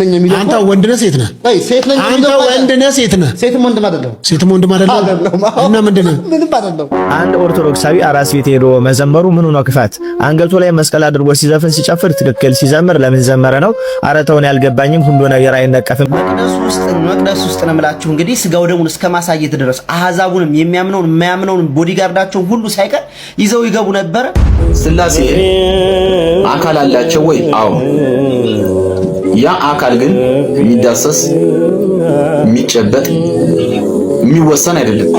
አንተ ወንድ ነህ ሴት ነህ? አይ ሴት ነኝ። አንተ ወንድ ነህ ሴት ነህ? ሴትም ወንድም አይደለም። ሴትም ወንድም አይደለም። እና ምንድን ነህ? ምንም አይደለም። አንድ ኦርቶዶክሳዊ አራስ ቤት ሄዶ መዘመሩ ምኑ ነው ክፋት? አንገቱ ላይ መስቀል አድርጎ ሲዘፍን ሲጨፍር ትክክል፣ ሲዘምር ለምን ዘመረ ነው? አረተውን ያልገባኝም ሁሉ ነገር አይነቀፍም። መቅደስ ውስጥ ነው የምላችሁ እንግዲህ ስጋው ደሙን እስከ ማሳየት ድረስ አህዛቡንም የሚያምነውን የማያምነውን ቦዲጋርዳቸውን ሁሉ ሳይቀር ይዘው ይገቡ ነበር። ስላሴ አካል አላቸው ወይ? አዎ። ያ አካል ግን የሚዳሰስ የሚጨበጥ የሚወሰን አይደለም።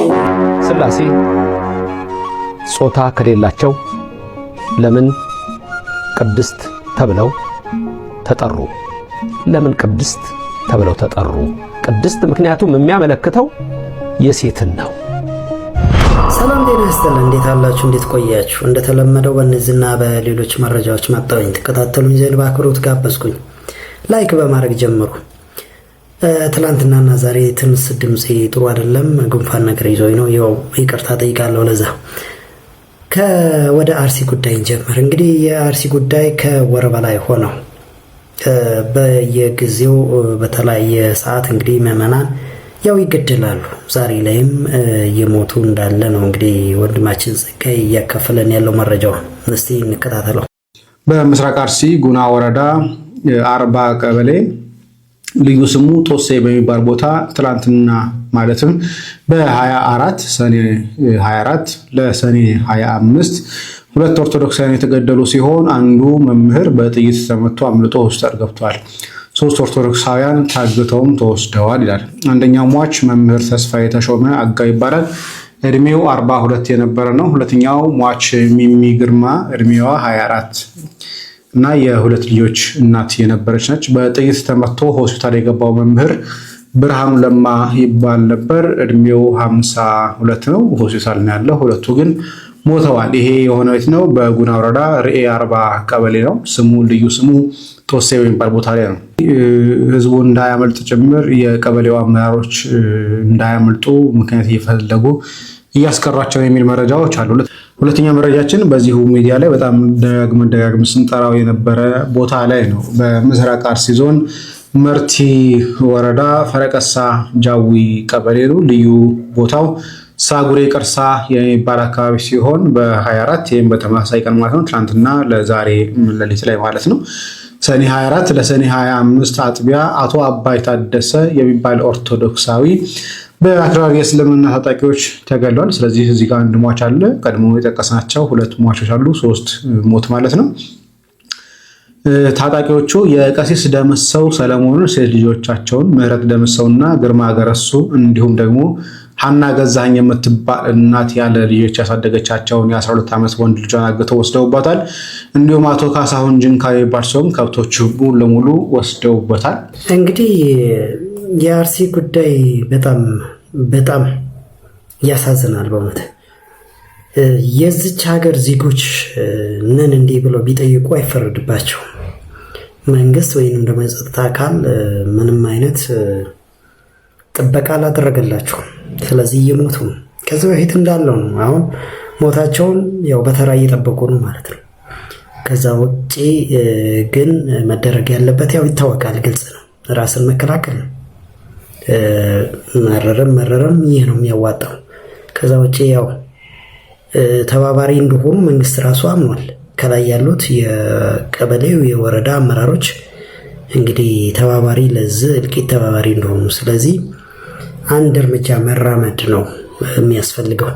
ስላሴ ጾታ ከሌላቸው ለምን ቅድስት ተብለው ተጠሩ? ለምን ቅድስት ተብለው ተጠሩ? ቅድስት ምክንያቱም የሚያመለክተው የሴትን ነው። ሰላም ጤና ይስጥልን። እንዴት አላችሁ? እንዴት ቆያችሁ? እንደተለመደው በእነዚህና በሌሎች መረጃዎች መጣሁኝ። ተከታተሉኝ ዘንድ በአክብሮት ጋበዝኩኝ። ላይክ በማድረግ ጀምሩ። ትላንትናና ዛሬ ትንሽ ድምጼ ጥሩ አይደለም፣ ጉንፋን ነገር ይዞኝ ነው። ያው ይቅርታ ጠይቃለሁ ለዛ። ወደ አርሲ ጉዳይ እንጀምር። እንግዲህ የአርሲ ጉዳይ ከወር በላይ ሆነው በየጊዜው በተለያየ ሰዓት እንግዲህ ምዕመናን ያው ይገደላሉ። ዛሬ ላይም የሞቱ እንዳለ ነው እንግዲህ ወንድማችን ጸጋይ እያከፈለን ያለው መረጃው። እስቲ እንከታተለው። በምስራቅ አርሲ ጉና ወረዳ 40 ቀበሌ ልዩ ስሙ ጦሴ በሚባል ቦታ ትላንትና ማለትም በ24 ሰኔ 24 ለሰኔ 25 ሁለት ኦርቶዶክሳውያን የተገደሉ ሲሆን አንዱ መምህር በጥይት ተመቶ አምልጦ ሆስፒታል ገብቷል። 3 ኦርቶዶክሳውያን ታግተውም ተወስደዋል ይላል። አንደኛው ሟች መምህር ተስፋዬ ተሾመ አጋ ይባላል። እድሜው 42 የነበረ ነው። ሁለተኛው ሟች ሚሚ ግርማ እድሜዋ 24 እና የሁለት ልጆች እናት የነበረች ነች። በጥይት ተመቶ ሆስፒታል የገባው መምህር ብርሃኑ ለማ ይባል ነበር። እድሜው 52 ነው። ሆስፒታል ነው ያለው። ሁለቱ ግን ሞተዋል። ይሄ የሆነው የት ነው? በጉና ወረዳ ርኤ 40 ቀበሌ ነው። ስሙ ልዩ ስሙ ጦሴ በሚባል ቦታ ላይ ነው። ህዝቡ እንዳያመልጥ ጭምር የቀበሌው አመራሮች እንዳያመልጡ ምክንያት እየፈለጉ እያስቀሯቸው የሚል መረጃዎች አሉ። ሁለተኛ መረጃችን በዚሁ ሚዲያ ላይ በጣም ደጋግመን ስንጠራው የነበረ ቦታ ላይ ነው። በምስራቅ አርሲ ዞን መርቲ ወረዳ ፈረቀሳ ጃዊ ቀበሌ ነው። ልዩ ቦታው ሳጉሬ ቅርሳ የሚባል አካባቢ ሲሆን በ24 ይህም በተመሳሳይ ቀን ማለት ነው፣ ትናንትና ለዛሬ ሌሊት ላይ ማለት ነው፣ ሰኔ 24 ለሰኔ 25 አጥቢያ አቶ አባይ ታደሰ የሚባል ኦርቶዶክሳዊ በአክራሪ የእስልምና ታጣቂዎች ተገድሏል። ስለዚህ እዚህ ጋር አንድ ሟች አለ። ቀድሞ የጠቀስናቸው 2 ሟቾች አሉ፣ 3 ሞት ማለት ነው። ታጣቂዎቹ የቀሲስ ደምሰው ሰለሞንን ሴት ልጆቻቸውን ምህረት ደምሰውና ግርማ ገረሱ እንዲሁም ደግሞ ሐና ገዛኸኝ የምትባል እናት ያለ ልጆች ያሳደገቻቸውን የ12 ዓመት ወንድ ልጇን አግተው ወስደውባታል። እንዲሁም አቶ ካሳሁን ጅንካ የሚባል ሰውም ከብቶቹ ሙሉ ለሙሉ ወስደውበታል። እንግዲህ የአርሲ ጉዳይ በጣም ያሳዝናል በእውነት። የዚች ሀገር ዜጎች ነን እንዲህ ብለው ቢጠይቁ አይፈረድባቸውም። መንግስት ወይንም ደግሞ የጸጥታ አካል ምንም አይነት ጥበቃ አላደረገላቸውም። ስለዚህ እየሞቱ ነው። ከዚህ በፊት እንዳለው ነው። አሁን ሞታቸውን ያው በተራ እየጠበቁ ነው ማለት ነው። ከዛ ውጪ ግን መደረግ ያለበት ያው ይታወቃል፣ ግልጽ ነው። ራስን መከላከል ነው። መረረም ይህ ነው የሚያዋጣው። ከዛ ውጪ ያው ተባባሪ እንደሆኑ መንግስት ራሱ አምኗል። ከላይ ያሉት የቀበሌው የወረዳ አመራሮች እንግዲህ ተባባሪ ለዚህ እልቂት ተባባሪ እንደሆኑ፣ ስለዚህ አንድ እርምጃ መራመድ ነው የሚያስፈልገው።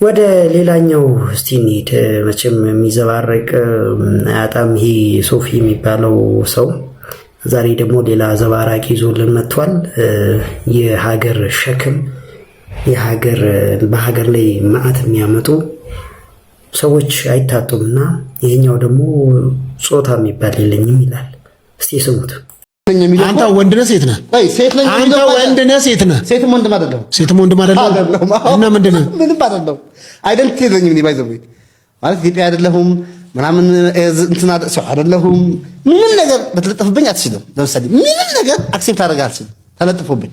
ወደ ሌላኛው እስቲ እንሂድ። መቼም የሚዘባረቅ አያጣም ይሄ ሶፊ የሚባለው ሰው ዛሬ ደግሞ ሌላ ዘባራቂ ይዞልን መጥቷል። የሀገር ሸክም በሀገር ላይ መዓት የሚያመጡ ሰዎች አይታጡምና ይሄኛው ደግሞ ጾታ የሚባል የለኝም ይላል። እስቲ ስሙት። አንተ ወንድ ነህ ሴት ነህ? አይ ሴት ነኝ። አንተ ወንድ ነህ ሴት ነህ? ሴትም ወንድም አይደለም። ሴትም ወንድም አይደለም። እና ምንድን ነህ? ምንም አይደለም። አይደንቲቲ የለኝም እኔ ባይዘው ማለት ኢትዮጵያ አይደለሁም ምናምን እንትና ሰው አይደለሁም። ምንም ነገር በተለጠፈብኝ አትችልም። ለምሳሌ ምንም ነገር አክሴፕት አደረጋ አልችልም ተለጥፎብኝ።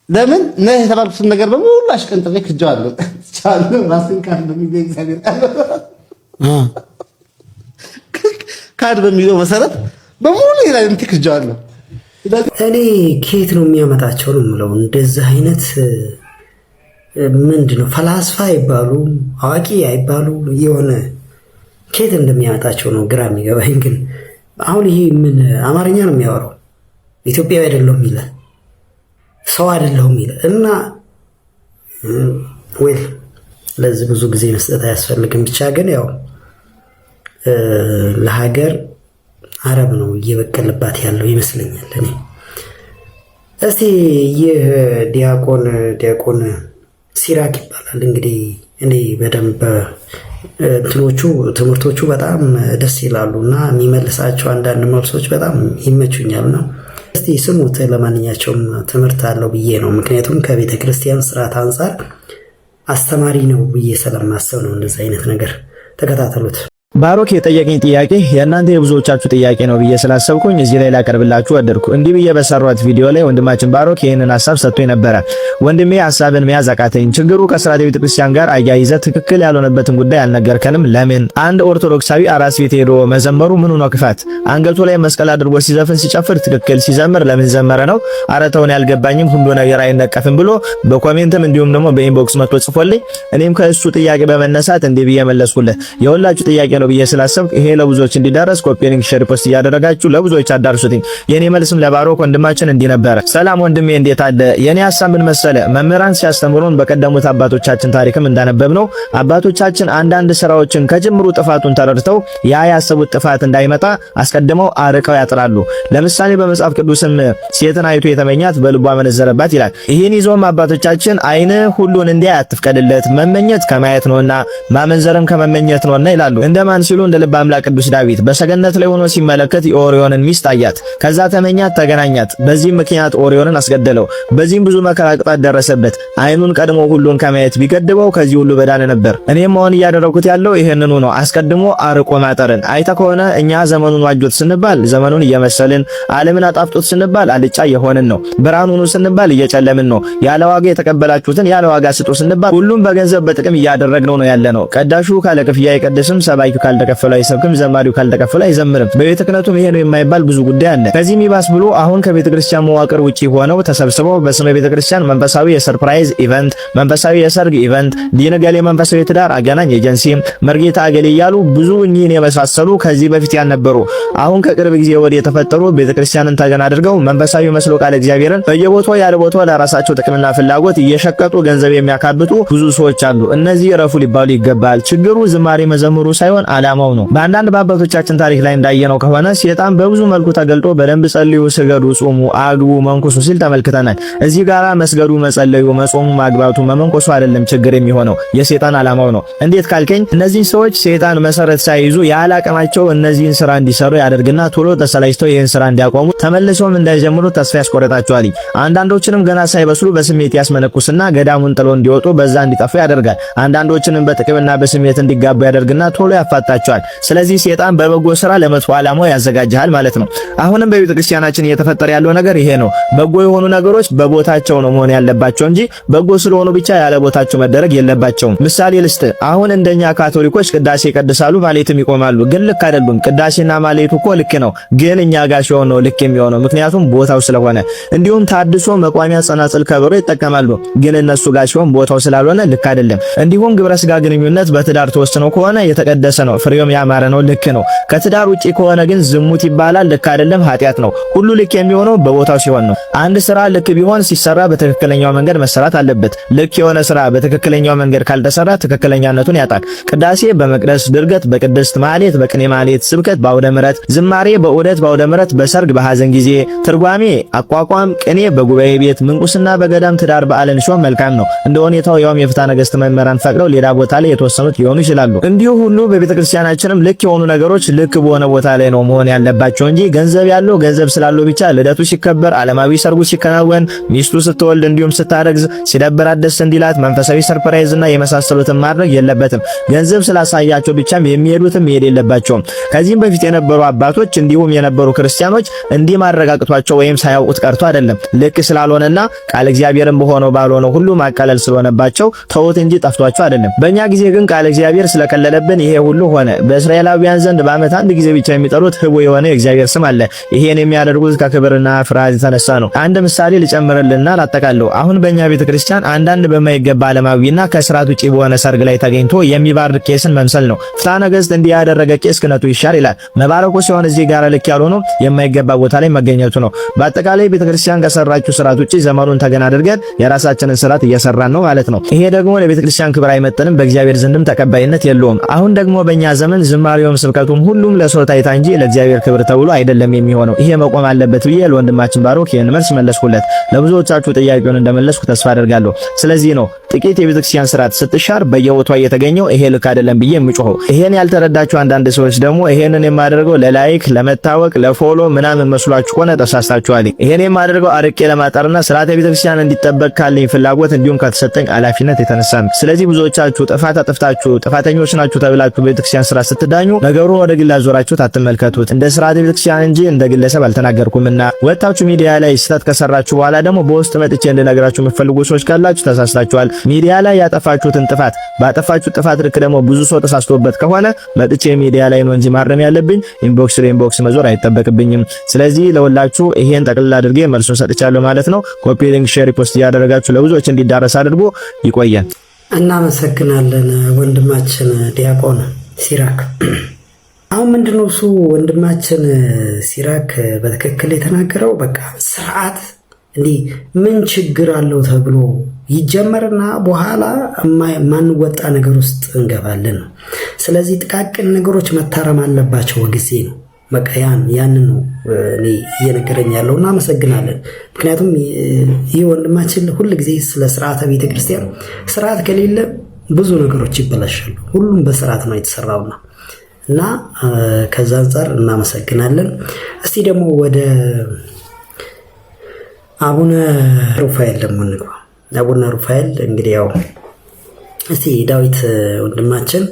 ለምን ነህ የተባልኩትን ነገር በሙሉ አሽቀንጥሬ ክጀዋለሁ። ቻለ ራስን ካድ በሚገኝ እግዚአብሔር ካድ በሚለው መሰረት በሙሉ ይላል እንትክጃለሁ። እኔ ከየት ነው የሚያመጣቸው ነው የምለው። እንደዚህ አይነት ምንድነው ፈላስፋ አይባሉ አዋቂ አይባሉ የሆነ ከየት እንደሚያመጣቸው ነው ግራ የሚገባኝ። ግን አሁን ይሄ ምን አማርኛ ነው የሚያወራው? ኢትዮጵያዊ አይደለሁም ይላል፣ ሰው አይደለሁም ይላል። እና ወይ ለዚህ ብዙ ጊዜ መስጠት አያስፈልግም። ብቻ ግን ያው ለሀገር አረብ ነው እየበቀለባት ያለው ይመስለኛል። እኔ እስቲ ይህ ዲያቆን ሲራክ ይባላል እንግዲህ እኔ በደንብ ትምህርቶቹ በጣም ደስ ይላሉ እና የሚመልሳቸው አንዳንድ መልሶች በጣም ይመቹኛል ነው። እስቲ ስሙት። ለማንኛቸውም ትምህርት አለው ብዬ ነው፣ ምክንያቱም ከቤተ ክርስቲያን ስርዓት አንጻር አስተማሪ ነው ብዬ ስለማሰብ ነው። እንደዚህ አይነት ነገር ተከታተሉት። ባሮክ የጠየቀኝ ጥያቄ የእናንተ የብዙዎቻችሁ ጥያቄ ነው ብዬ ስላሰብኩኝ እዚህ ላይ ላቀርብላችሁ ወደድኩ። እንዲህ ብዬ በሰራሁት ቪዲዮ ላይ ወንድማችን ባሮክ ይህንን ሐሳብ ሰጥቶኝ ነበረ። ወንድሜ ሐሳብን መያዝ አቃተኝ። ችግሩ ከስርዓተ ቤተ ክርስቲያን ጋር አያይዘ ትክክል ያልሆነበትን ጉዳይ አልነገርከንም። ለምን? አንድ ኦርቶዶክሳዊ አራስ ቤት ሄዶ መዘመሩ ምኑ ነው ክፋት? አንገቱ ላይ መስቀል አድርጎ ሲዘፍን ሲጨፍር ትክክል፣ ሲዘምር ለምን ዘመረ ነው? አረተውን ያልገባኝም ሁሉ ነገር አይነቀፍም ብሎ በኮሜንትም እንዲሁም ደግሞ በኢንቦክስ መጥቶ ጽፎልኝ እኔም ከእሱ ጥያቄ በመነሳት እንዲህ ብዬ መለስኩለት። የሁላችሁ ጥያቄ ነው ብዬ ስላሰብኩ ይሄ ለብዙዎች እንዲዳረስ ኮፒ ሊንክ ሼር ፖስት እያደረጋችሁ ለብዙዎች አዳርሱትኝ። የኔ መልስም ለባሮክ ወንድማችን እንዲህ ነበር። ሰላም ወንድሜ እንዴት አለ? የኔ ሐሳብ ምን መሰለ? መምህራን ሲያስተምሩን በቀደሙት አባቶቻችን ታሪክም እንዳነበብነው አባቶቻችን አንዳንድ ስራዎችን ከጅምሩ ጥፋቱን ተረድተው ያ ያሰቡት ጥፋት እንዳይመጣ አስቀድመው አርቀው ያጥራሉ። ለምሳሌ በመጽሐፍ ቅዱስም ሴትን አይቶ የተመኛት በልቧ አመነዘረባት ይላል። ይህን ይዞም አባቶቻችን አይን ሁሉን እንዲያይ አትፍቀድለት፣ መመኘት ከማየት ነውና ማመንዘርም ከመመኘት ነውና ይላሉ። እንደማን ሲሉ እንደ ልበ አምላክ ቅዱስ ዳዊት በሰገነት ላይ ሆኖ ሲመለከት የኦሪዮንን ሚስት አያት። ከዛ ተመኛት፣ ተገናኛት። በዚህም ምክንያት ኦሪዮንን አስገደለው። በዚህም ብዙ መከራ ቅጣት ደረሰበት። አይኑን ቀድሞ ሁሉን ከማየት ቢገድበው ከዚህ ሁሉ በዳነ ነበር። እኔም አሁን እያደረኩት ያለው ይሄንኑ ነው፣ አስቀድሞ አርቆ ማጠርን። አይተ ከሆነ እኛ ዘመኑን ዋጆት ስንባል ዘመኑን እየመሰልን፣ ዓለምን አጣፍጦት ስንባል አልጫ የሆንን ነው። ብርሃን ሁኑ ስንባል እየጨለምን ነው። ያለ ዋጋ የተቀበላችሁትን ያለ ዋጋ ስጡ ስንባል ሁሉም በገንዘብ በጥቅም እያደረግነው ነው ያለ ነው። ቀዳሹ ካለ ክፍያ አይቀድስም፣ ሰባኪው ካልተከፈለ አይሰብክም፣ ዘማሪው ካልተከፈለ አይዘምርም። በቤተ ክህነቱም ይሄ ነው የማይባል ብዙ ጉዳይ አለ። ከዚህም ይባስ ብሎ አሁን ከቤተ ክርስቲያን መዋቅር ውጪ ሆነው ተሰብስበው በስመ ቤተ ክርስቲያን መንፈሳዊ የሰርፕራይዝ ኢቨንት፣ መንፈሳዊ የሰርግ ኢቨንት፣ ዲነገሌ መንፈሳዊ ትዳር አገናኝ ኤጀንሲ፣ መርጌታ አገሌ እያሉ ብዙ እኚህን የመሳሰሉ ከዚህ በፊት ያልነበሩ አሁን ከቅርብ ጊዜ ወዲህ የተፈጠሩ ቤተ ክርስቲያንን ተገን አድርገው መንፈሳዊ መስሎ ቃለ እግዚአብሔርን በየቦታው ያለ ቦታው ለራሳቸው ጥቅምና ፍላጎት እየሸቀጡ ገንዘብ የሚያካብቱ ብዙ ሰዎች አሉ። እነዚህ ረፉ ሊባሉ ይገባል። ችግሩ ዝማሬ መዘምሩ ሳይሆን ዓላማው ነው። በአንዳንድ በአባቶቻችን ታሪክ ላይ እንዳየነው ከሆነ ሰይጣን በብዙ መልኩ ተገልጦ በደንብ ጸልዩ፣ ስገዱ፣ ጾሙ፣ አግቡ፣ መንኩሱ ሲል ተመልክተናል። እዚህ ጋራ መስገዱ፣ መጸለዩ፣ መጾሙ፣ ማግባቱ፣ መመንኮሱ አይደለም ችግር የሚሆነው የሰይጣን ዓላማው ነው። እንዴት ካልከኝ እነዚህን ሰዎች ሰይጣን መሰረት ሳይይዙ ያለ አቅማቸው እነዚህን ስራ እንዲሰሩ ያደርግና ቶሎ ተሰላጅተው ይህን ስራ እንዲያቆሙ ተመልሰውም እንዳይጀምሩ ተስፋ ያስቆርጣቸዋል። አንዳንዶችንም ገና ሳይበስሉ በስሜት ያስመነኩስና ገዳሙን ጥሎ እንዲወጡ በዛ እንዲጠፉ ያደርጋል። አንዳንዶችንም በጥቅምና በስሜት እንዲጋቡ ያደርግና ቶሎ ያፋታቸዋል። ስለዚህ ሰይጣን በበጎ ስራ ለመጥፎ ዓላማው ያዘጋጃል ማለት ነው። አሁንም በቤተ ክርስቲያናችን እየተፈጠረ ያለው ነገር ይሄ ነው። በጎ የሆኑ ነገሮች በቦታቸው ነው መሆን ያለባቸው እንጂ በጎ ስለሆኑ ብቻ ያለ ቦታቸው መደረግ የለባቸውም። ምሳሌ ልስጥ። አሁን እንደኛ ካቶሊኮች ቅዳሴ ይቀድሳሉ፣ ማሌትም ይቆማሉ። ግን ልክ አይደሉም። ቅዳሴና ማሌቱ እኮ ልክ ነው፣ ግን እኛ ጋር ሲሆን ነው ልክ የሚሆነው፣ ምክንያቱም ቦታው ስለሆነ። እንዲሁም ታድሶ መቋሚያ፣ ጸናጽል፣ ከበሮ ይጠቀማሉ፣ ግን እነሱ ጋር ሲሆን ቦታው ስላልሆነ ልክ አይደለም። እንዲሁም ግብረ ስጋ ግንኙነት በትዳር ተወስነው ከሆነ የተቀደሰ ነው፣ ፍሬውም ያማረ ነው፣ ልክ ነው። ከትዳር ውጪ ከሆነ ግን ዝሙት ይባላል፣ ልክ አይደለም፣ ኃጢአት ነው። ሁሉ ልክ የሚሆነው በቦታው ሲሆን ነው። አንድ ስራ ልክ ቢሆን ሲሰራ በትክክለኛው መንገድ መሰራት አለበት። ልክ የሆነ ስራ በትክክለኛው መንገድ ካልተሰራ ትክክለኛነቱን ያጣል። ቅዳሴ በመቅደስ፣ ድርገት በቅድስት፣ ማህሌት በቅኔ ማህሌት፣ ስብከት በአውደ ምሕረት፣ ዝማሬ በዑደት በአውደ ምሕረት፣ በሰርግ በሐዘን ጊዜ፣ ትርጓሜ፣ አቋቋም፣ ቅኔ በጉባኤ ቤት፣ ምንኩስና በገዳም፣ ትዳር በዓለም ሲሆን መልካም ነው። እንደ ሁኔታው ያውም የፍትሐ ነገሥት መምህራን ፈቅደው ሌላ ቦታ ላይ የተወሰኑት ሊሆኑ ይችላሉ። እንዲሁ ሁሉ በቤተክርስቲያናችንም ልክ የሆኑ ነገሮች ልክ በሆነ ቦታ ላይ ነው መሆን ያለባቸው እንጂ ገንዘብ ያለው ገንዘብ ስላለው ብቻ ልደቱ ሲከበር፣ ዓለማዊ ሰርጉ ሲከናወን፣ ሚስቱ ስትወልድ እንዲሁም ስታረግዝ ሲደብራት ደስ እንዲላት መንፈሳዊ ሰርፕራይዝ እና የመሳሰሉትን ማድረግ የለበትም። ገንዘብ ስላሳያቸው ብቻም የሚሄዱትም መሄድ የለባቸውም። ከዚህም በፊት የነበሩ አባቶች እንዲሁም የነበሩ ክርስቲያኖች እንዲህ ማረጋግጧቸው ወይም ሳያውቁት ቀርቶ አይደለም፣ ልክ ስላልሆነና ቃል እግዚአብሔርን በሆነው ባልሆነው ሁሉ ማቃለል ስለሆነባቸው ተውት እንጂ ጠፍቷቸው አይደለም። በእኛ ጊዜ ግን ቃል እግዚአብሔር ስለቀለለብን ይሄ ሁሉ ሆነ በእስራኤላውያን ዘንድ በዓመት አንድ ጊዜ ብቻ የሚጠሩት ህቡ የሆነ የእግዚአብሔር ስም አለ። ይሄን የሚያደርጉት ከክብርና ፍርሃት የተነሳ ነው። አንድ ምሳሌ ልጨምርልና ላጠቃለው። አሁን በእኛ ቤተክርስቲያን አንዳንድ በማይገባ ዓለማዊና ከስርዓት ውጪ በሆነ ሰርግ ላይ ተገኝቶ የሚባርክ ቄስን መምሰል ነው። ፍትሐ ነገሥት እንዲህ ያደረገ ቄስ ክህነቱ ይሻር ይላል። መባረኩ ሲሆን እዚህ ጋር ልክ ያልሆነው የማይገባ ቦታ ላይ መገኘቱ ነው። በአጠቃላይ ቤተክርስቲያን ከሰራችው ስርዓት ውጪ ዘመኑን ተገና አድርገን የራሳችንን ስርዓት እየሰራን ነው ማለት ነው። ይሄ ደግሞ ለቤተክርስቲያን ክብር አይመጥንም፣ በእግዚአብሔር ዘንድም ተቀባይነት የለውም። አሁን ደግሞ በእኛ ዘመን ዝማሬውም ስብከቱም ሁሉም ለሰው ታይታ እንጂ ለእግዚአብሔር ክብር ተብሎ አይደለም የሚሆነው። ይሄ መቆም አለበት ብዬ ለወንድማችን ባሮክ ይህን መልስ መለስኩለት። ለብዙዎቻችሁ ጥያቄውን እንደመለስኩ ተስፋ አደርጋለሁ። ስለዚህ ነው ጥቂት የቤተክርስቲያን ስርዓት ስትሻር በየቦታው እየተገኘው ይሄ ልክ አይደለም ብዬ የምጮኸው። ይሄን ያልተረዳችሁ አንዳንድ ሰዎች ደግሞ ይሄንን የማደርገው ለላይክ ለመታወቅ ለፎሎ ምናምን መስሏችሁ ሆነ ተሳስታችኋል። ይሄን የማደርገው አርቄ ለማጣርና ስርዓተ ቤተክርስቲያን እንዲጠበቅ ካለኝ ፍላጎት እንዲሁም ከተሰጠኝ ኃላፊነት የተነሳ ነው። ስለዚህ ብዙዎቻችሁ ጥፋት አጥፍታችሁ ጥፋተኞች ናችሁ ተብላችሁ ቤተክርስቲያን ስራ ስትዳኙ ነገሩን ወደ ግል አዞራችሁት አትመልከቱት። እንደ ስርዓተ ቤተክርስቲያን እንጂ እንደ ግለሰብ አልተናገርኩምና ወጣችሁ ሚዲያ ላይ ስህተት ከሰራችሁ በኋላ ደግሞ በውስጥ መጥቼ እንድነግራችሁ የምትፈልጉ ሰዎች ካላችሁ ተሳስታችኋል። ሚዲያ ላይ ያጠፋችሁትን ጥፋት ባጠፋችሁት ጥፋት ልክ ደግሞ ብዙ ሰው ተሳስቶበት ከሆነ መጥቼ ሚዲያ ላይ ነው እንጂ ማረም ያለብኝ ኢንቦክስ ለኢንቦክስ መዞር አይጠበቅብኝም። ስለዚህ ለሁላችሁ ይሄን ጠቅልል አድርጌ መልሱን ሰጥቻለሁ ማለት ነው። ኮፒ ሊንክ፣ ሼር፣ ፖስት ያደረጋችሁ ለብዙዎች እንዲዳረስ አድርጎ ይቆየን። እናመሰግናለን ወንድማችን ዲያቆን ሲራክ። አሁን ምንድነው እሱ ወንድማችን ሲራክ በትክክል የተናገረው በቃ ስርዓት እንዲህ ምን ችግር አለው ተብሎ ይጀመርና በኋላ ማንወጣ ነገር ውስጥ እንገባለን ነው። ስለዚህ ጥቃቅን ነገሮች መታረም አለባቸው ጊዜ ነው። በቃ ያንን ነው እኔ እየነገረኝ ያለው እና አመሰግናለን። ምክንያቱም ይህ ወንድማችን ሁል ጊዜ ስለ ስርዓተ ቤተክርስቲያን ስርዓት ከሌለ ብዙ ነገሮች ይበላሻሉ። ሁሉም በስርዓት ነው የተሰራውና እና ከዛ አንፃር እናመሰግናለን። እስቲ ደግሞ ወደ አቡነ ሩፋኤል ደግሞ እንግባ። አቡነ ሩፋኤል እንግዲህ ያው እስቲ ዳዊት ወንድማችን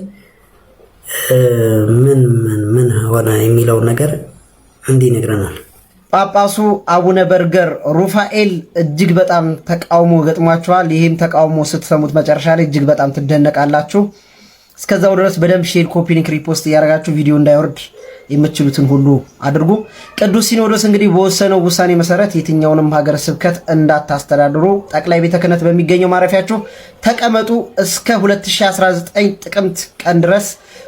ምን ሆነ የሚለው ነገር እንዲህ ይነግረናል። ጳጳሱ አቡነ በርገር ሩፋኤል እጅግ በጣም ተቃውሞ ገጥሟቸዋል። ይህም ተቃውሞ ስትሰሙት መጨረሻ ላይ እጅግ በጣም ትደነቃላችሁ። እስከዛው ድረስ በደንብ ሼር፣ ኮፒ ሊንክ፣ ሪፖስት እያደረጋችሁ ቪዲዮ እንዳይወርድ የምትችሉትን ሁሉ አድርጉ። ቅዱስ ሲኖዶስ እንግዲህ በወሰነው ውሳኔ መሰረት የትኛውንም ሀገረ ስብከት እንዳታስተዳድሩ ጠቅላይ ቤተ ክህነት በሚገኘው ማረፊያችሁ ተቀመጡ እስከ 2019 ጥቅምት ቀን ድረስ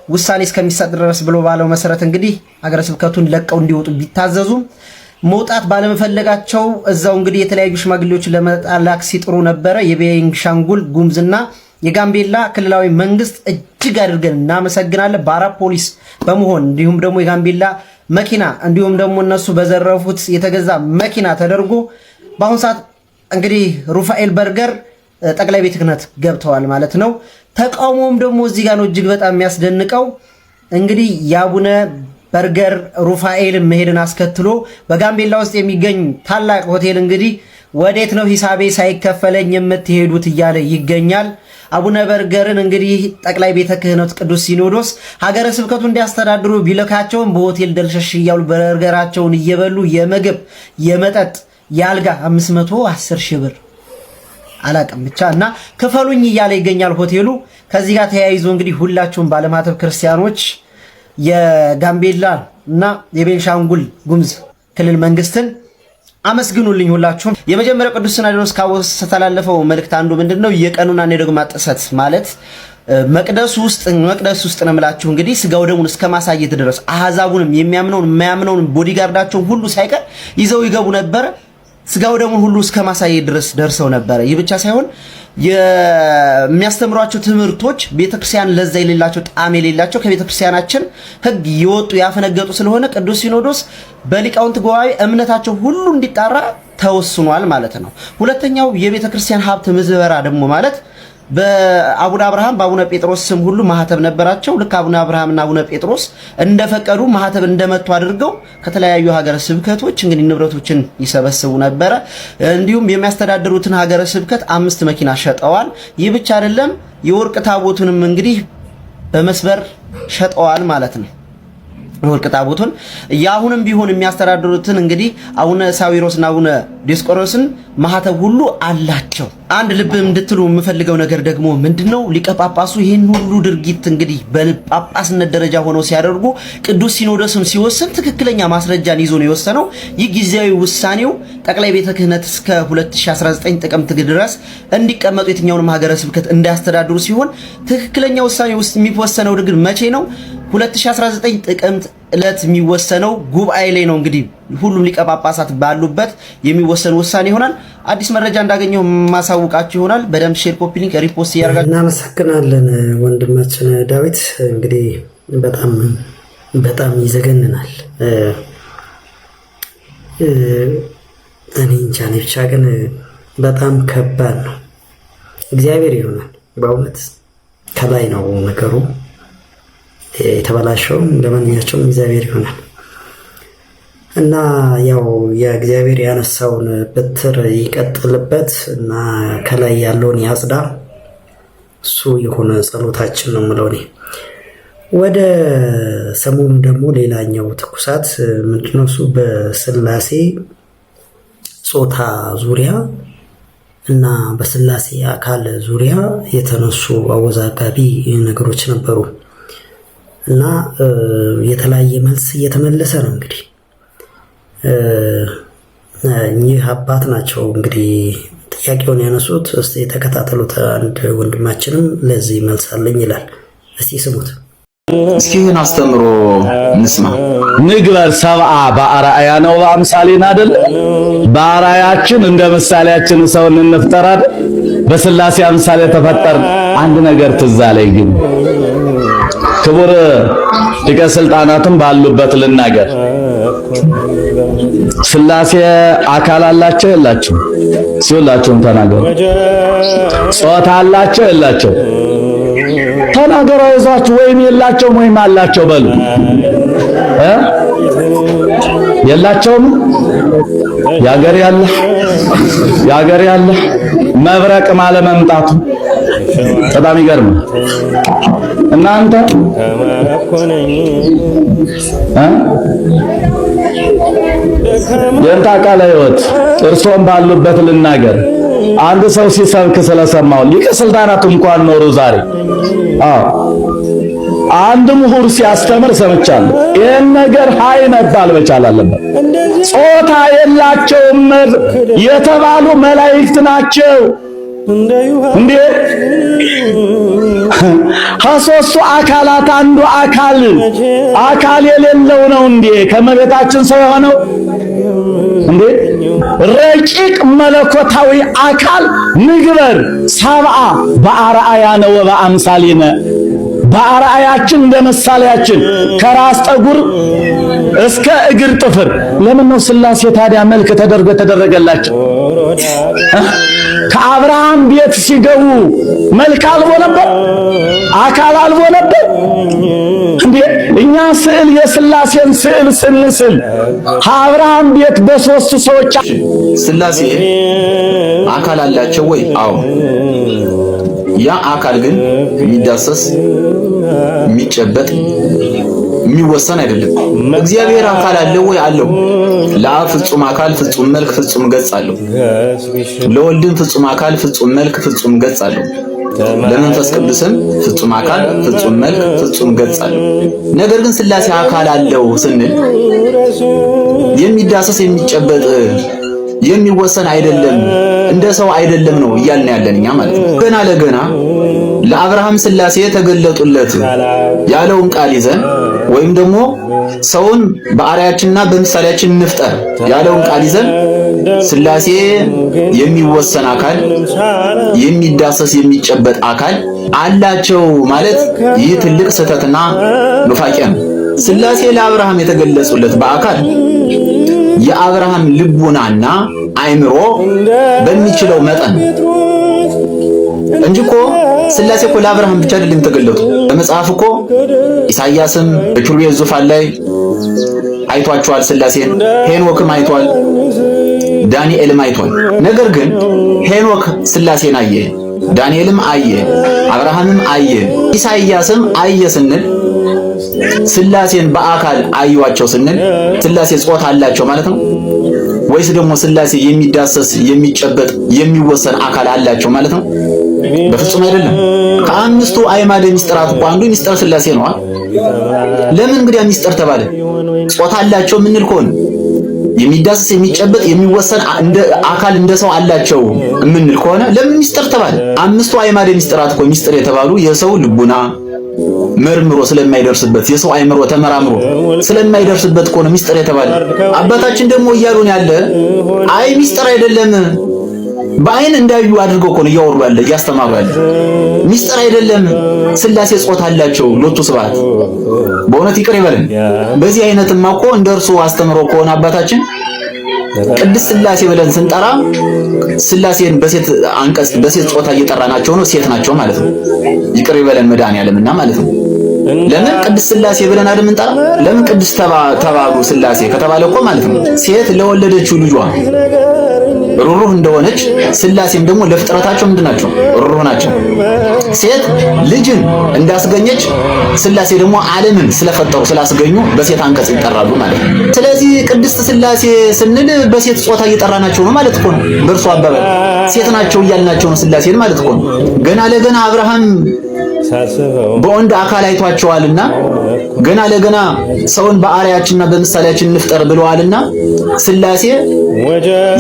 ውሳኔ እስከሚሰጥ ድረስ ብሎ ባለው መሰረት እንግዲህ ሀገረ ስብከቱን ለቀው እንዲወጡ ቢታዘዙም መውጣት ባለመፈለጋቸው እዛው እንግዲህ የተለያዩ ሽማግሌዎችን ለመላክ ሲጥሩ ነበረ። የቤንሻንጉል ጉሙዝና የጋምቤላ ክልላዊ መንግስት እጅግ አድርገን እናመሰግናለን። በአራት ፖሊስ በመሆን እንዲሁም ደግሞ የጋምቤላ መኪና እንዲሁም ደግሞ እነሱ በዘረፉት የተገዛ መኪና ተደርጎ በአሁኑ ሰዓት እንግዲህ ሩፋኤል በርገር ጠቅላይ ቤተ ክህነት ገብተዋል ማለት ነው። ተቃውሞም ደግሞ እዚህ ጋር ነው እጅግ በጣም የሚያስደንቀው። እንግዲህ የአቡነ በርገር ሩፋኤል መሄድን አስከትሎ በጋምቤላ ውስጥ የሚገኝ ታላቅ ሆቴል እንግዲህ ወዴት ነው ሂሳቤ ሳይከፈለኝ የምትሄዱት እያለ ይገኛል። አቡነ በርገርን እንግዲህ ጠቅላይ ቤተ ክህነት ቅዱስ ሲኖዶስ ሀገረ ስብከቱ እንዲያስተዳድሩ ቢልካቸውም በሆቴል ደልሸሽ እያሉ በርገራቸውን እየበሉ የምግብ የመጠጥ የአልጋ 510 ሺህ ብር አላቅም ብቻ እና ክፈሉኝ እያለ ይገኛል ሆቴሉ። ከዚህ ጋር ተያይዞ እንግዲህ ሁላችሁም ባለማተብ ክርስቲያኖች የጋምቤላ እና የቤንሻንጉል ጉሙዝ ክልል መንግስትን አመስግኑልኝ ሁላችሁም። የመጀመሪያው ቅዱስ ሲኖዶስ ካስተላለፈው መልእክት አንዱ ምንድነው? የቀኑና የዶግማ ጥሰት ማለት መቅደስ ውስጥ ነው የምላችሁ እንግዲህ ስጋው ደሙን እስከ ማሳየት ድረስ አህዛቡንም የሚያምነውን የማያምነውን ቦዲጋርዳቸውን ሁሉ ሳይቀር ይዘው ይገቡ ነበር። ስጋው ደሙን ሁሉ እስከ ማሳየት ድረስ ደርሰው ነበር። ይህ ብቻ ሳይሆን የሚያስተምሯቸው ትምህርቶች ቤተክርስቲያን ለዛ የሌላቸው ጣዕም የሌላቸው ከቤተክርስቲያናችን ሕግ የወጡ ያፈነገጡ ስለሆነ ቅዱስ ሲኖዶስ በሊቃውንት ጉባኤ እምነታቸው ሁሉ እንዲጣራ ተወስኗል ማለት ነው። ሁለተኛው የቤተክርስቲያን ሀብት ምዝበራ ደግሞ ማለት በአቡነ አብርሃም በአቡነ ጴጥሮስ ስም ሁሉ ማህተብ ነበራቸው። ልክ አቡነ አብርሃምና አቡነ ጴጥሮስ እንደፈቀዱ ማህተብ እንደመቱ አድርገው ከተለያዩ ሀገረ ስብከቶች እንግዲህ ንብረቶችን ይሰበስቡ ነበረ። እንዲሁም የሚያስተዳድሩትን ሀገረ ስብከት 5 መኪና ሸጠዋል። ይህ ብቻ አይደለም፣ የወርቅ ታቦቱንም እንግዲህ በመስበር ሸጠዋል ማለት ነው። ወርቅ ታቦቱን ያሁንም ቢሆን የሚያስተዳድሩትን እንግዲህ አቡነ ሳዊሮስና አቡነ ዲዮስቆሮስን ማህተብ ሁሉ አላቸው። አንድ ልብ እንድትሉ የምፈልገው ነገር ደግሞ ምንድነው ሊቀ ጳጳሱ ይህን ሁሉ ድርጊት እንግዲህ በጳጳስነት ደረጃ ሆነው ሲያደርጉ ቅዱስ ሲኖዶስም ሲወስን ትክክለኛ ማስረጃን ይዞ ነው የወሰነው። ይህ ጊዜያዊ ውሳኔው ጠቅላይ ቤተ ክህነት እስከ 2019 ጥቅምት ድረስ እንዲቀመጡ የትኛውንም ሀገረ ስብከት እንዳያስተዳድሩ ሲሆን ትክክለኛ ውሳኔ ውስጥ የሚወሰነው ግን መቼ ነው? 2019 ጥቅምት ዕለት የሚወሰነው ጉባኤ ላይ ነው። እንግዲህ ሁሉም ሊቀ ጳጳሳት ባሉበት የሚወሰን ውሳኔ ይሆናል። አዲስ መረጃ እንዳገኘው ማሳውቃችሁ ይሆናል። በደንብ ሼር፣ ኮፒ ሊንክ፣ ሪፖስት ያደርጋችሁ። እናመሰግናለን ወንድማችን ዳዊት። እንግዲህ በጣም ይዘገንናል። እኔ እንጃ ብቻ ግን በጣም ከባድ ነው። እግዚአብሔር ይሆናል በእውነት ከላይ ነው ነገሩ የተበላሸውም ለማንኛቸውም እግዚአብሔር ይሆናል እና ያው የእግዚአብሔር ያነሳውን በትር ይቀጥልበት እና ከላይ ያለውን ያጽዳ። እሱ የሆነ ጸሎታችን ነው የምለው እኔ። ወደ ሰሞኑ ደግሞ ሌላኛው ትኩሳት ምንድነው? እሱ በስላሴ ጾታ ዙሪያ እና በስላሴ አካል ዙሪያ የተነሱ አወዛጋቢ ነገሮች ነበሩ እና የተለያየ መልስ እየተመለሰ ነው። እንግዲህ እኚህ አባት ናቸው እንግዲህ ጥያቄውን ያነሱት። እስቲ የተከታተሉት። አንድ ወንድማችንም ለዚህ መልስ አለኝ ይላል። እስቲ ስሙት። እስኪ ይህን አስተምሮ እንስማ። ንግበር ሰብአ በአርአያነ ወበአምሳሊነ አይደል? በአርአያችን እንደ ምሳሌያችን ሰውን እንፍጠር አይደል? በስላሴ አምሳሌ ተፈጠር። አንድ ነገር ትዝ አለኝ ግን ክቡር ሊቀ ስልጣናትም ባሉበት ልናገር። ስላሴ አካል አላቸው የላቸው? ሲውላቸውም ተናገሩ። ጾታ አላቸው የላቸው? ተናገሩ። አይዟችሁ። ወይም የላቸውም ወይም አላቸው በሉ። የላቸውም? ያገር ያለ መብረቅ ማለ መምጣቱ በጣም ይገርም። እናንተ የእንታ ቃለ ሕይወት እርሶም ባሉበት ልናገር። አንድ ሰው ሲሰብክ ስለሰማው ሊቀ ስልጣናት እንኳን ኖሩ ዛሬ። አንድ ምሁር ሲያስተምር ሰምቻለሁ። ይህን ነገር ሀይ መባል መቻል አለበት። ጾታ የላቸውም የተባሉ መላእክት ናቸው እንዴ? ከሦስቱ አካላት አንዱ አካል የሌለው ነው እንዴ ከመቤታችን ሰው የሆነው እንዴ? ረቂቅ መለኮታዊ አካል ንግበር ሰብአ በአርአያነ ወበአምሳሊነ፣ በአርአያችን እንደ ምሳሌያችን ከራስ ጠጉር እስከ እግር ጥፍር። ለምን ነው ስላሴ ታዲያ መልክ ተደረገላቸው? ከአብርሃም ቤት ሲገቡ መልክ አልቦ ነበር? አካል አልቦ ነበር እንዴ? እኛ ስዕል የስላሴን ስዕል ስንስል ከአብርሃም ቤት በሶስት ሰዎች ስላሴ አካል አላቸው ወይ? አዎ። ያ አካል ግን የሚዳሰስ የሚጨበጥ የሚወሰን አይደለም። እግዚአብሔር አካል አለው ወይ? አለው። ለአብ ፍጹም አካል ፍጹም መልክ ፍጹም ገጽ አለው። ለወልድም ፍጹም አካል ፍጹም መልክ ፍጹም ገጽ አለው። ለመንፈስ ቅዱስም ፍጹም አካል ፍጹም መልክ ፍጹም ገጽ አለው። ነገር ግን ስላሴ አካል አለው ስንል የሚዳሰስ የሚጨበጥ የሚወሰን አይደለም፣ እንደ ሰው አይደለም ነው እያልን ያለን እኛ ማለት ነው። ገና ለገና ለአብርሃም ስላሴ ተገለጡለት ያለውን ቃል ይዘን ወይም ደግሞ ሰውን በአርአያችንና በምሳሌያችን እንፍጠር ያለውን ቃል ይዘን ስላሴ የሚወሰን አካል የሚዳሰስ የሚጨበጥ አካል አላቸው ማለት ይህ ትልቅ ስህተትና ኑፋቄ ነው። ስላሴ ለአብርሃም የተገለጹለት በአካል የአብርሃም ልቡናና አይምሮ በሚችለው መጠን እንጂ እኮ ስላሴ እኮ ለአብርሃም ብቻ አይደለም ተገለጡ። በመጽሐፍ እኮ ኢሳይያስም በኪሩቤል ዙፋን ላይ አይቷቸዋል ስላሴን፣ ሄኖክም አይቷል፣ ዳንኤልም አይቷል። ነገር ግን ሄኖክ ስላሴን አየ፣ ዳንኤልም አየ፣ አብርሃምም አየ፣ ኢሳይያስም አየ ስንል ስላሴን በአካል አዩዋቸው ስንል ስላሴ ጾታ አላቸው ማለት ነው ወይስ ደግሞ ስላሴ የሚዳሰስ የሚጨበጥ የሚወሰን አካል አላቸው ማለት ነው? በፍጹም አይደለም። ከአምስቱ አዕማደ ምስጢራት አንዱ ምስጢረ ስላሴ ነው። ለምን እንግዲህ ምስጢር ተባለ? ጾታ አላቸው ምንል ከሆነ የሚዳሰስ የሚጨበጥ የሚወሰን እንደ አካል እንደ ሰው አላቸው ምንል ከሆነ ለምን ምስጢር ተባለ? አምስቱ አዕማደ ምስጢራት እኮ ምስጢር የተባሉ የሰው ልቡና መርምሮ ስለማይደርስበት የሰው አይምሮ ተመራምሮ ስለማይደርስበት እኮ ነው ምስጢር የተባለ። አባታችን ደግሞ እያሉን ያለ አይ ምስጢር አይደለም በአይን እንዳዩ አድርገው እኮ ነው እያወሩ ያለ እያስተማሩ ያለ። ምስጢር አይደለም ስላሴ ጾታ አላቸው ሎቱ ስብሐት። በእውነት ይቅር ይበለን። በዚህ አይነትማ እኮ እንደርሱ አስተምሮ ከሆነ አባታችን ቅድስት ስላሴ ብለን ስንጠራ ስላሴን በሴት አንቀጽ በሴት ጾታ እየጠራናቸው ነው፣ ሴት ናቸው ማለት ነው። ይቅር ይበለን መድኃኒዓለምና ማለት ነው። ለምን ቅድስት ስላሴ ብለን አይደል የምንጠራ? ለምን ቅድስት ተባሉ ስላሴ ከተባለ እኮ ማለት ነው ሴት ለወለደችው ልጇ ሩሩህ እንደሆነች ስላሴም ደግሞ ለፍጥረታቸው ምንድናቸው? ሩሩህ ናቸው። ሴት ልጅን እንዳስገኘች ስላሴ ደግሞ ዓለምን ስለፈጠሩ ስላስገኙ በሴት አንቀጽ ይጠራሉ ማለት ነው። ስለዚህ ቅድስት ስላሴ ስንል በሴት ጾታ እየጠራናቸው ነው ማለት እኮ ነው። በእርሱ አባባል ሴት ናቸው እያልናቸው ነው ስላሴን ማለት እኮ ነው። ገና ለገና አብርሃም በወንድ አካል አይቷቸዋልና ገና ለገና ሰውን በአርአያችንና በምሳሌያችን እንፍጠር ብለዋልና ስላሴ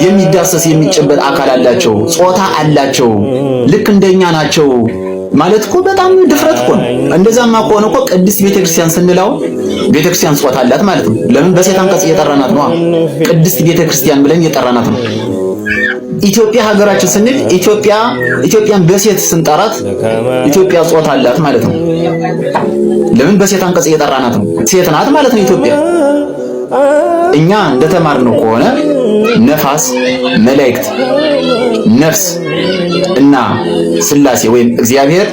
የሚዳሰስ የሚጨበጥ አካል አላቸው፣ ጾታ አላቸው፣ ልክ እንደኛ ናቸው ማለት እኮ በጣም ድፍረት እኮ ነው። እንደዛማ ከሆነ እኮ ቅድስት ቤተክርስቲያን ስንለው ቤተክርስቲያን ጾታ አላት ማለት ነው። ለምን በሴት አንቀጽ እየጠራናት ነው? ቅድስት ቤተክርስቲያን ብለን እየጠራናት ነው። ኢትዮጵያ ሀገራችን ስንል ኢትዮጵያን በሴት ስንጠራት ኢትዮጵያ ጾታ አላት ማለት ነው። ለምን በሴት አንቀጽ እየጠራናት ነው? ሴት ናት ማለት ነው ኢትዮጵያ። እኛ እንደተማርነው ከሆነ ነፋስ፣ መላእክት፣ ነፍስ እና ስላሴ ወይም እግዚአብሔር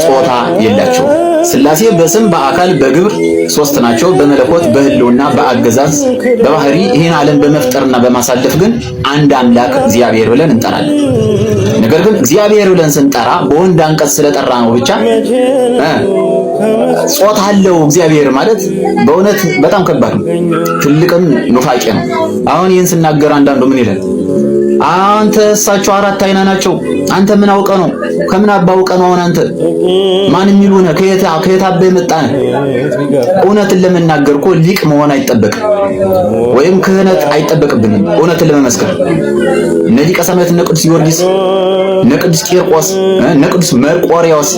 ጾታ የላቸው። ስላሴ በስም በአካል በግብር ሶስት ናቸው። በመለኮት በህልውና በአገዛዝ በባህሪ ይህን ዓለም በመፍጠርና በማሳለፍ ግን አንድ አምላክ እግዚአብሔር ብለን እንጠራለን። ነገር ግን እግዚአብሔር ብለን ስንጠራ በወንድ አንቀጽ ስለጠራ ነው ብቻ ጾታ አለው እግዚአብሔር ማለት በእውነት በጣም ከባድ ነው፣ ትልቅም ኑፋቄ ነው። አሁን ይህን ስናገር አንዳንዱ ምን ይላል? አንተ እሳቸው አራት አይና ናቸው፣ አንተ ምን አውቀ ነው? ከምን አባውቀ ነው? አሁን አንተ ማን የሚሉ ነህ? ከየት አባ የመጣ ነህ? እውነትን ለመናገር እኮ ሊቅ መሆን አይጠበቅም፣ ወይም ክህነት አይጠበቅብንም። እውነትን ለመመስከር እነ ሊቀ ሰማዕታት እነ ቅዱስ ጊዮርጊስ እነ ቅዱስ ቂርቆስ እነ ቅዱስ መርቆሬዎስ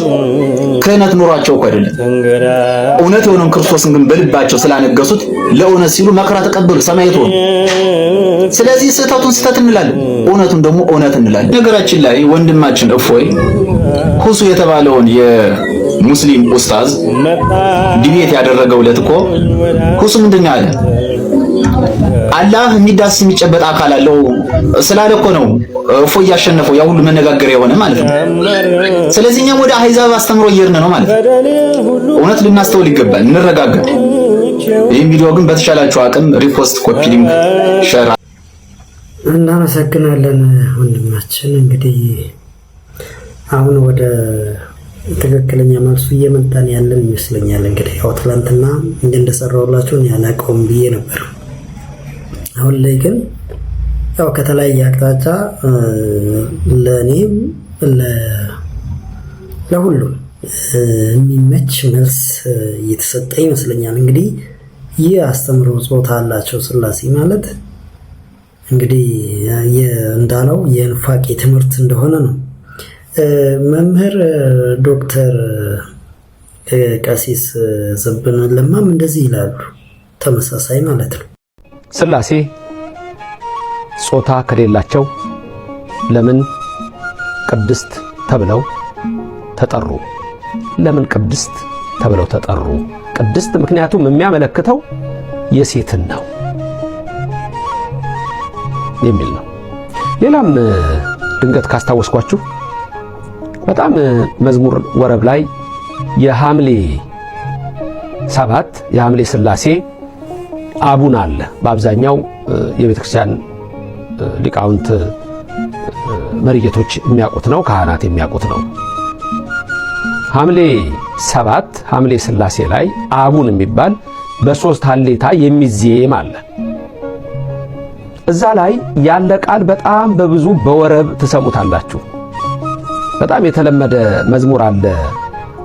ክህነት ኑሯቸው እኮ አይደለም፣ እውነት የሆነውን ክርስቶስን ግን በልባቸው ስላነገሱት ለእውነት ሲሉ መከራ ተቀበሉ፣ ሰማዕት ሆኑ። ስለዚህ ስህተቱን ስህተት እንላለን፣ እውነቱን ደግሞ እውነት እንላለን። ነገራችን ላይ ወንድማችን እፎይ ሁሱ የተባለውን የሙስሊም ኡስታዝ ዲቤት ያደረገው ዕለት እኮ ሁሱ ምንድን ያለ አላህ የሚዳስስ የሚጨበጥ አካል አለው ስላለ እኮ ነው እፎይ ያሸነፈው ያ ሁሉ መነጋገሪያ የሆነ ማለት ነው። ስለዚህ እኛም ወደ አህዛብ አስተምሮ እየሄድን ነው ማለት ነው። እውነት ልናስተውል ይገባል፣ እንረጋጋ። ይህን ቪዲዮ ግን በተሻላችሁ አቅም ሪፖስት፣ ኮፒ ሊንክ፣ ሼር እናመሰግናለን ወንድማችን። እንግዲህ አሁን ወደ ትክክለኛ መልሱ እየመጣን ያለን ይመስለኛል። እንግዲህ ያው ትላንትና እንደሰራሁላችሁ ያላቀውም ብዬ ነበር። አሁን ላይ ግን ያው ከተለያየ አቅጣጫ ለኔም ለሁሉም የሚመች መልስ እየተሰጠ ይመስለኛል። እንግዲህ ይህ አስተምሮ ጾታ አላቸው ስላሴ ማለት እንግዲህ እንዳለው የኑፋቄ ትምህርት እንደሆነ ነው። መምህር ዶክተር ቀሲስ ዘበነ ለማም እንደዚህ ይላሉ። ተመሳሳይ ማለት ነው። ስላሴ ጾታ ከሌላቸው ለምን ቅድስት ተብለው ተጠሩ? ለምን ቅድስት ተብለው ተጠሩ? ቅድስት ምክንያቱም የሚያመለክተው የሴትን ነው የሚል ነው። ሌላም ድንገት ካስታወስኳችሁ በጣም መዝሙር ወረብ ላይ የሐምሌ 7 የሐምሌ ስላሴ አቡን አለ። በአብዛኛው የቤተክርስቲያን ሊቃውንት መሪጌቶች የሚያውቁት ነው፣ ካህናት የሚያውቁት ነው። ሐምሌ 7 ሐምሌ ሥላሴ ላይ አቡን የሚባል በ3 ሀሌታ የሚዜም አለ። እዛ ላይ ያለ ቃል በጣም በብዙ በወረብ ትሰሙታላችሁ። በጣም የተለመደ መዝሙር አለ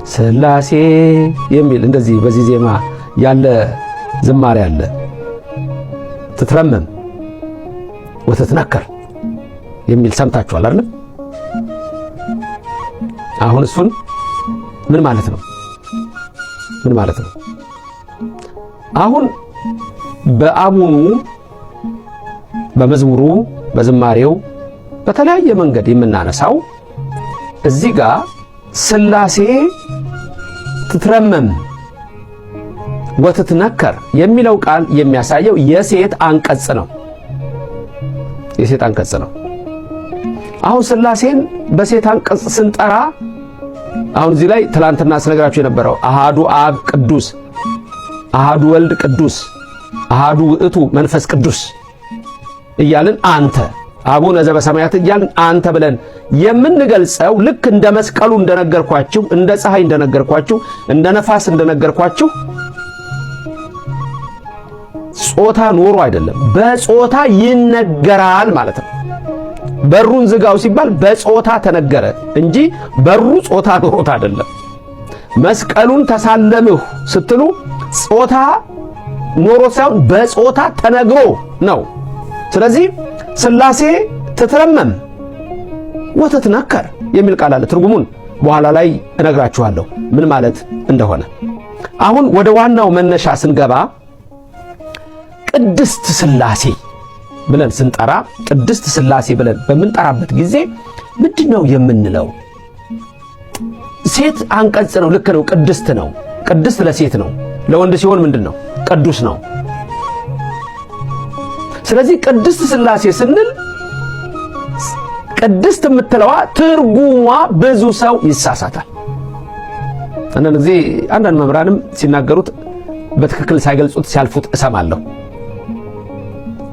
ሥላሴ የሚል እንደዚህ በዚህ ዜማ ያለ ዝማሬ አለ። ትትረመም ወትትነከር የሚል ሰምታችኋል አይደል? አሁን እሱን ምን ማለት ነው? ምን ማለት ነው? አሁን በአቡኑ በመዝሙሩ በዝማሬው በተለያየ መንገድ የምናነሳው እዚህ ጋር ሥላሴ ትትረመም ወትትነከር የሚለው ቃል የሚያሳየው የሴት አንቀጽ ነው። የሴት አንቀጽ ነው። አሁን ሥላሴን በሴት አንቀጽ ስንጠራ አሁን እዚህ ላይ ትላንትና ስነግራችሁ የነበረው አሃዱ አብ ቅዱስ፣ አሃዱ ወልድ ቅዱስ፣ አሃዱ ውእቱ መንፈስ ቅዱስ እያልን አንተ አቡነ ዘበሰማያት እያልን አንተ ብለን የምንገልጸው ልክ እንደ መስቀሉ እንደነገርኳችሁ፣ እንደ ፀሐይ እንደነገርኳችሁ፣ እንደ ነፋስ እንደነገርኳችሁ ጾታ ኖሮ አይደለም፣ በጾታ ይነገራል ማለት ነው። በሩን ዝጋው ሲባል በጾታ ተነገረ እንጂ በሩ ጾታ ኖሮት አይደለም። መስቀሉን ተሳለምሁ ስትሉ ጾታ ኖሮት ሳይሆን በጾታ ተነግሮ ነው። ስለዚህ ሥላሴ ትትረመም ወትትነከር የሚል ቃል አለ። ትርጉሙን በኋላ ላይ እነግራችኋለሁ ምን ማለት እንደሆነ። አሁን ወደ ዋናው መነሻ ስንገባ ቅድስት ሥላሴ ብለን ስንጠራ፣ ቅድስት ሥላሴ ብለን በምንጠራበት ጊዜ ምንድነው የምንለው? ሴት አንቀጽ ነው። ልክ ነው። ቅድስት ነው። ቅድስት ለሴት ነው። ለወንድ ሲሆን ምንድነው? ቅዱስ ነው። ስለዚህ ቅድስት ሥላሴ ስንል ቅድስት የምትለዋ ትርጉሟ ብዙ ሰው ይሳሳታል። አንዳንድ ጊዜ አንዳንድ መምህራንም ሲናገሩት በትክክል ሳይገልጹት ሲያልፉት እሰማለሁ።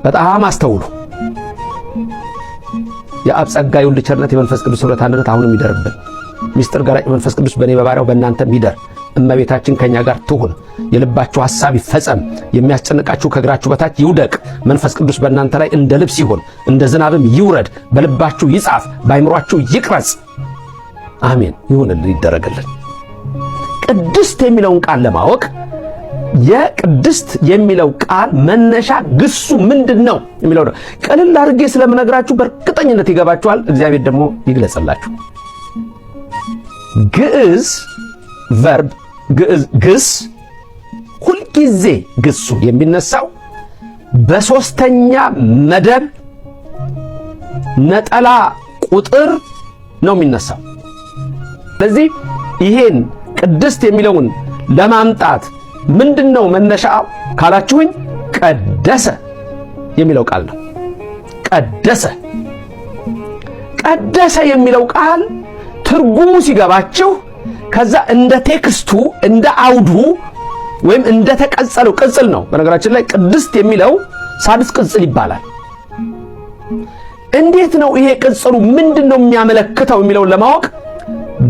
በጣም አስተውሉ። የአብ ጸጋ የወልድ ቸርነት የመንፈስ ቅዱስ ኅብረት አንድነት አሁንም ይደርብን። ሚስጥር ገላጭ መንፈስ ቅዱስ በእኔ በባሪያው በእናንተ ይደር። እመቤታችን ከኛ ጋር ትሁን። የልባችሁ ሐሳብ ይፈጸም። የሚያስጨንቃችሁ ከእግራችሁ በታች ይውደቅ። መንፈስ ቅዱስ በእናንተ ላይ እንደ ልብስ ይሁን፣ እንደ ዝናብም ይውረድ። በልባችሁ ይጻፍ፣ በአይምሯችሁ ይቅረጽ። አሜን። ይሁንልን፣ ይደረግልን። ቅድስት የሚለውን ቃል ለማወቅ የቅድስት የሚለው ቃል መነሻ ግሱ ምንድነው የሚለው ነው። ቀለል አድርጌ ስለምነግራችሁ በእርግጠኝነት ይገባችኋል። እግዚአብሔር ደግሞ ይግለጽላችሁ። ግዕዝ ቨርብ ግስ ሁልጊዜ ግሱ የሚነሳው በሶስተኛ መደብ ነጠላ ቁጥር ነው የሚነሳው። ስለዚህ ይሄን ቅድስት የሚለውን ለማምጣት ምንድነው መነሻው ካላችሁኝ ቀደሰ የሚለው ቃል ነው። ቀደሰ የሚለው ቃል ትርጉሙ ሲገባችሁ ከዛ እንደ ቴክስቱ እንደ አውዱ ወይም እንደ ተቀጸለው ቅጽል ነው። በነገራችን ላይ ቅድስት የሚለው ሳድስ ቅጽል ይባላል። እንዴት ነው ይሄ ቅጽሉ ምንድነው የሚያመለክተው የሚለውን ለማወቅ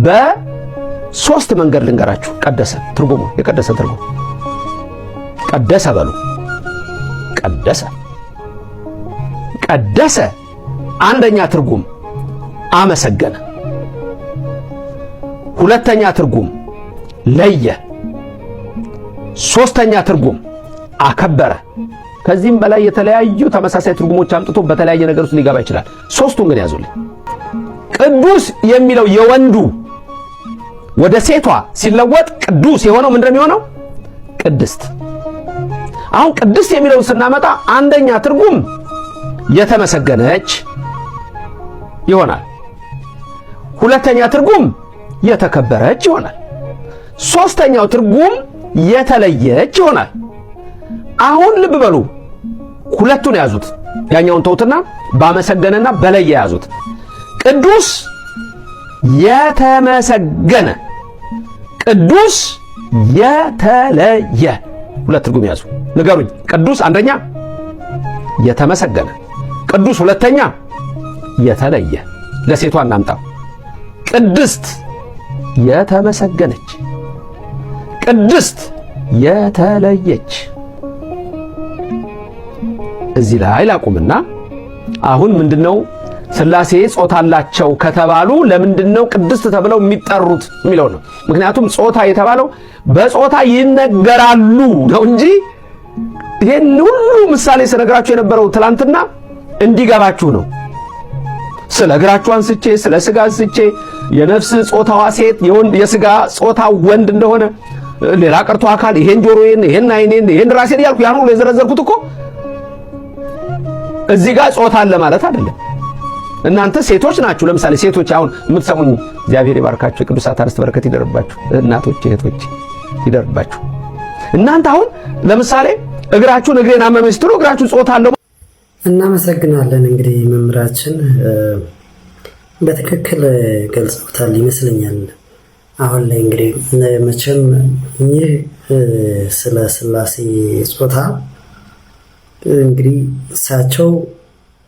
በሶስት መንገድ ልንገራችሁ። ቀደሰ ትርጉሙ የቀደሰ ትርጉም ቀደሰ በሉ። ቀደሰ አንደኛ ትርጉም አመሰገነ። ሁለተኛ ትርጉም ለየ። ሶስተኛ ትርጉም አከበረ። ከዚህም በላይ የተለያዩ ተመሳሳይ ትርጉሞች አምጥቶ በተለያየ ነገር ውስጥ ሊገባ ይችላል። ሶስቱን ግን ያዙልኝ። ቅዱስ የሚለው የወንዱ ወደ ሴቷ ሲለወጥ ቅዱስ የሆነው ምንድነው የሚሆነው? ቅድስት። አሁን ቅድስት የሚለውን ስናመጣ አንደኛ ትርጉም የተመሰገነች ይሆናል። ሁለተኛ ትርጉም የተከበረች ይሆናል። ሶስተኛው ትርጉም የተለየች ይሆናል። አሁን ልብ በሉ፣ ሁለቱን ያዙት። ያኛውን ተውትና ባመሰገነና በለየ ያዙት። ቅዱስ የተመሰገነ፣ ቅዱስ የተለየ። ሁለት ትርጉም ያዙ። ንገሩኝ። ቅዱስ አንደኛ የተመሰገነ፣ ቅዱስ ሁለተኛ የተለየ። ለሴቷ እናምጣው። ቅድስት የተመሰገነች፣ ቅድስት የተለየች። እዚህ ላይ ላቁምና አሁን ምንድነው ሥላሴ ጾታ አላቸው ከተባሉ ለምንድነው ቅድስት ተብለው የሚጠሩት የሚለው ነው። ምክንያቱም ጾታ የተባለው በጾታ ይነገራሉ ነው እንጂ ይሄን ሁሉ ምሳሌ ስነግራችሁ የነበረው ትላንትና እንዲገባችሁ ነው። ስለ እግራችሁ አንስቼ ስለ ስጋ አንስቼ የነፍስ ጾታዋ ሴት የስጋ ጾታ ወንድ እንደሆነ ሌላ ቀርቶ አካል ይሄን ጆሮዬን ይሄን አይኔን ይሄን ራሴን ያልኩ ያን ሁሉ የዘረዘርኩት እኮ እዚህ ጋር ጾታ አለ ማለት አይደለም። እናንተ ሴቶች ናችሁ። ለምሳሌ ሴቶች አሁን የምትሰሙኝ እግዚአብሔር ይባርካችሁ፣ የቅዱሳት አንስት በረከት ይደርባችሁ፣ እናቶች እህቶች ይደርባችሁ። እናንተ አሁን ለምሳሌ እግራችሁን እግሬን አመመኝ ስትሉ እግራችሁ ጾታ አለው። እናመሰግናለን። እንግዲህ መምህራችን በትክክል ገልጸውታል ይመስለኛል። አሁን ላይ እንግዲህ መቼም ይህ ስለ ሥላሴ ጾታ እንግዲህ እሳቸው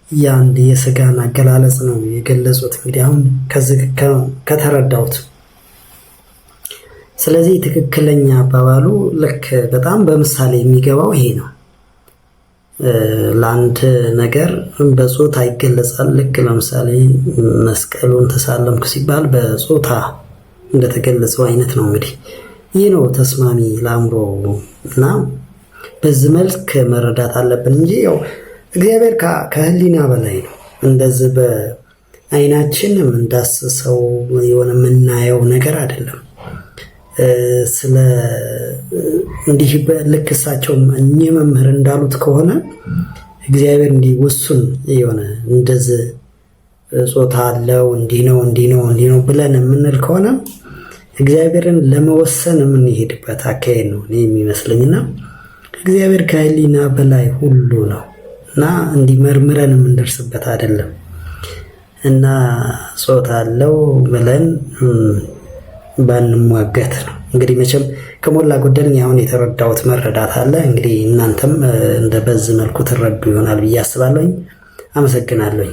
የአንድ የስጋን አገላለጽ ነው የገለጹት። እንግዲህ አሁን ከዚህ ከተረዳሁት ስለዚህ ትክክለኛ አባባሉ ልክ በጣም በምሳሌ የሚገባው ይሄ ነው። ለአንድ ነገር በጾታ ይገለጻል። ልክ ለምሳሌ መስቀሉን ተሳለምኩ ሲባል በጾታ እንደተገለጸው አይነት ነው። እንግዲህ ይህ ነው ተስማሚ ለአእምሮ እና በዚህ መልክ መረዳት አለብን እንጂ ያው እግዚአብሔር ከህሊና በላይ ነው። እንደዚህ በአይናችን የምንዳስሰው የሆነ የምናየው ነገር አይደለም። ስለ እንዲህ ልክ እሳቸው እኚህ መምህር እንዳሉት ከሆነ እግዚአብሔር እንዲህ ውሱን የሆነ እንደዚህ ጾታ አለው እንዲህ ነው እንዲህ ነው እንዲህ ነው ብለን የምንል ከሆነ እግዚአብሔርን ለመወሰን የምንሄድበት አካሄድ ነው የሚመስለኝና እግዚአብሔር ከህሊና በላይ ሁሉ ነው እና እንዲህ መርምረን የምንደርስበት አይደለም እና ጾታ አለው ብለን ባንሟገት ነው። እንግዲህ መቼም ከሞላ ጎደል አሁን የተረዳሁት መረዳት አለ። እንግዲህ እናንተም እንደ በዚህ መልኩ ትረዱ ይሆናል ብዬ አስባለሁ። አመሰግናለሁ።